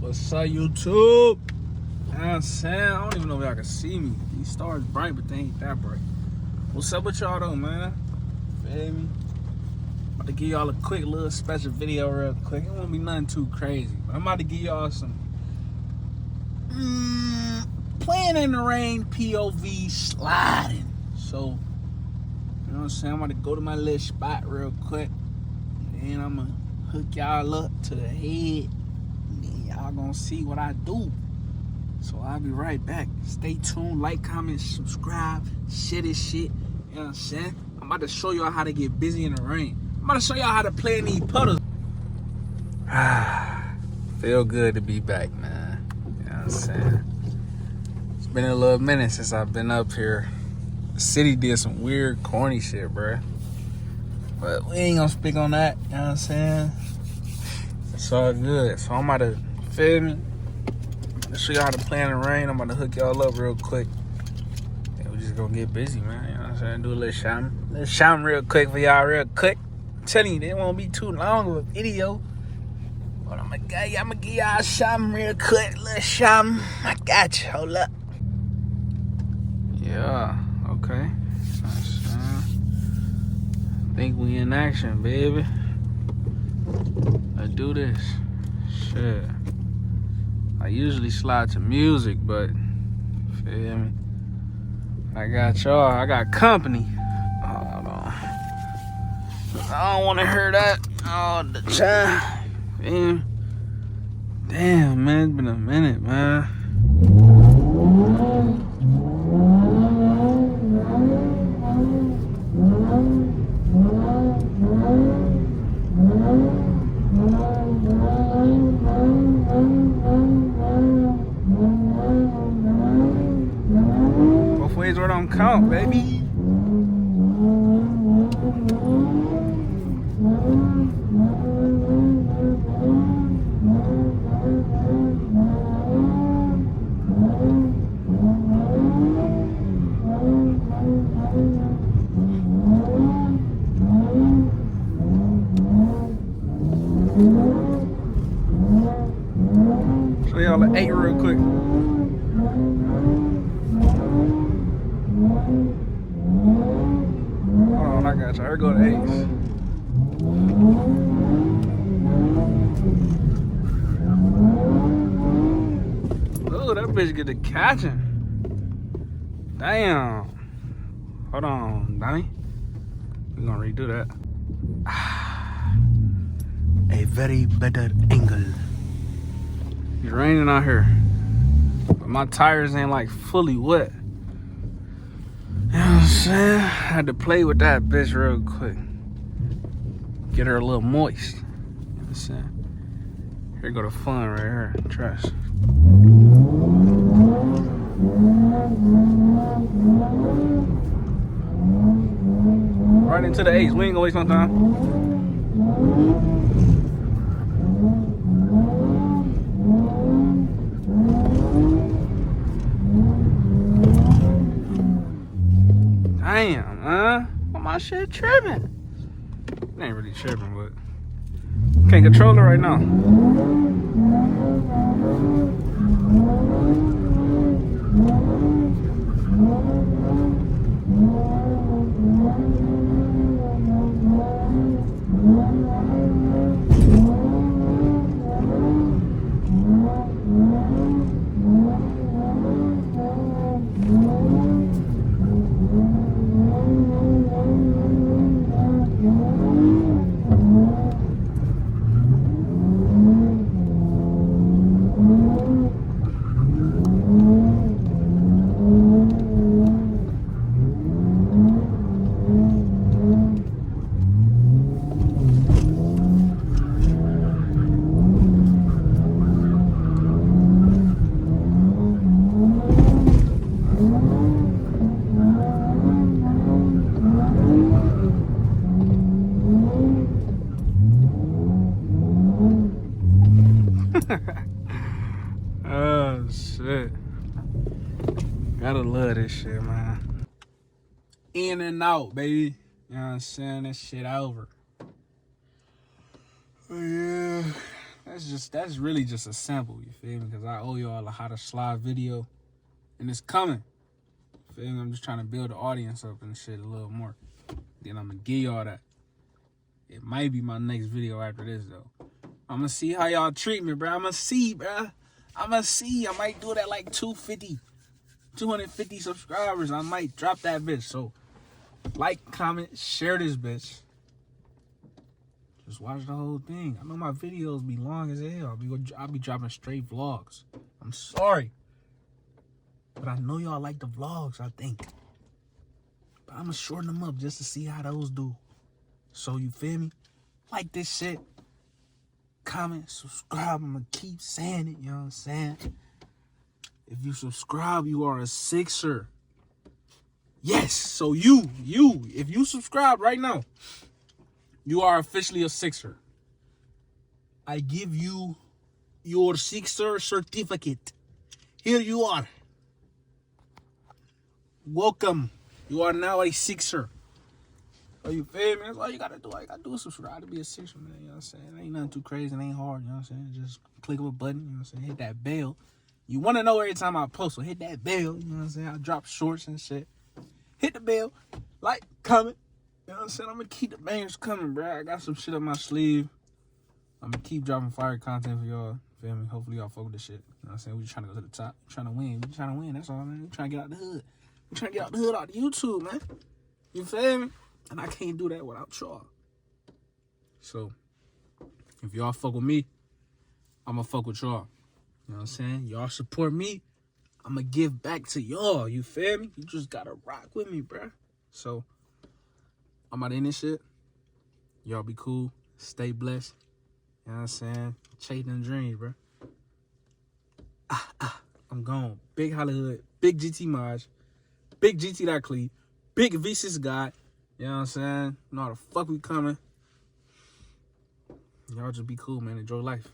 What's up, YouTube? You know what I'm saying? I don't even know if y'all can see me. These stars bright, but they ain't that bright. What's up with y'all though, man? Feel me? About to give y'all a quick little special video real quick. It won't be nothing too crazy, but I'm about to give y'all some playing in the rain POV sliding. So, you know what I'm saying? I'm about to go to my little spot real quick. And then I'm gonna hook y'all up to the head. And then y'all gonna see what I do. So I'll be right back. Stay tuned, like, comment, subscribe, share this shit. You know what I'm saying? I'm about to show y'all how to get busy in the rain. I'm about to show y'all how to play in these puddles. Feel good to be back, man. You know what I'm saying? It's been a little minute since I've been up here. The city did some weird, corny shit, bruh. But we ain't gonna speak on that, you know what I'm saying? It's all good. So I'm about to, feel me? Let's show y'all how to play in the rain. I'm about to hook y'all up real quick. And we're just gonna get busy, man. You know what I'm saying? Do a little shouting. Let's shout real quick for y'all real quick. I'm telling you, it won't be too long of a video. But I'm gonna give y'all shouting real quick. Little shouting. I got you. Hold up. Yeah, okay. I think we in action, baby. Let's do this. Shit. I usually slide to music, but feel me? I got y'all. I got company. Hold on. I don't want to hear that all the time. Feel me? Damn, man. It's been a minute, man. Both ways where don't count, baby. Show y'all an 8 real quick. Hold on, I got you. Here go the 8s. Oh, that bitch get to catching. Damn. Hold on, Donnie. We're gonna redo that. A very better angle. It's raining out here, but my tires ain't like fully wet. You know what I'm saying? I had to play with that bitch real quick. Get her a little moist. You know what I'm saying? Here go the fun right here. Trust. Right into the 8s. We ain't gonna waste no time. Damn, man. Well, my shit tripping. It ain't really tripping, but can't control it right now. Oh shit. Gotta love this shit, man. In and out, baby. You know what I'm saying? This shit over. Oh, yeah. That's really just a sample, you feel me? Because I owe y'all a how to slide video, and it's coming. You feel me? I'm just trying to build the audience up and shit a little more. Then I'm gonna give y'all that. It might be my next video after this though. I'm gonna see how y'all treat me, bro. I'm gonna see, bro. I'm gonna see. I might do it at like 250 subscribers. I might drop that bitch. So, like, comment, share this bitch. Just watch the whole thing. I know my videos be long as hell. I'll be dropping straight vlogs. I'm sorry. But I know y'all like the vlogs, I think. But I'm going to shorten them up just to see how those do. So, you feel me? Like this shit. Comment, subscribe. I'm going to keep saying it, you know what I'm saying? If you subscribe, you are a Sixer. Yes, so if you subscribe right now, you are officially a Sixer. I give you your Sixer certificate. Here you are. Welcome. You are now a Sixer. So you feel me? That's all you gotta do. All you gotta do is subscribe to be a Sixer, man. You know what I'm saying? It ain't nothing too crazy. It ain't hard. You know what I'm saying? Just click of a button. You know what I'm saying? Hit that bell. You want to know every time I post, so hit that bell. You know what I'm saying? I drop shorts and shit. Hit the bell. Like, comment. You know what I'm saying? I'm going to keep the bangers coming, bro. I got some shit up my sleeve. I'm going to keep dropping fire content for y'all. Feel me? Hopefully y'all fuck with this shit. You know what I'm saying? We just trying to go to the top. We trying to win. We trying to win. That's all, man. We trying to get out the hood. We trying to get out the hood out of YouTube, man. You feel me? And I can't do that without y'all. So, if y'all fuck with me, I'm going to fuck with y'all. You know what I'm saying? Y'all support me, I'm going to give back to y'all. You feel me? You just got to rock with me, bruh. So, I'm out in this shit. Y'all be cool. Stay blessed. You know what I'm saying? Chasing dreams, bruh. I'm gone. Big Hollywood. Big GT Maj. Big GT.Clee. Big V6 God. You know what I'm saying? You know how the fuck we coming. Y'all just be cool, man. Enjoy life.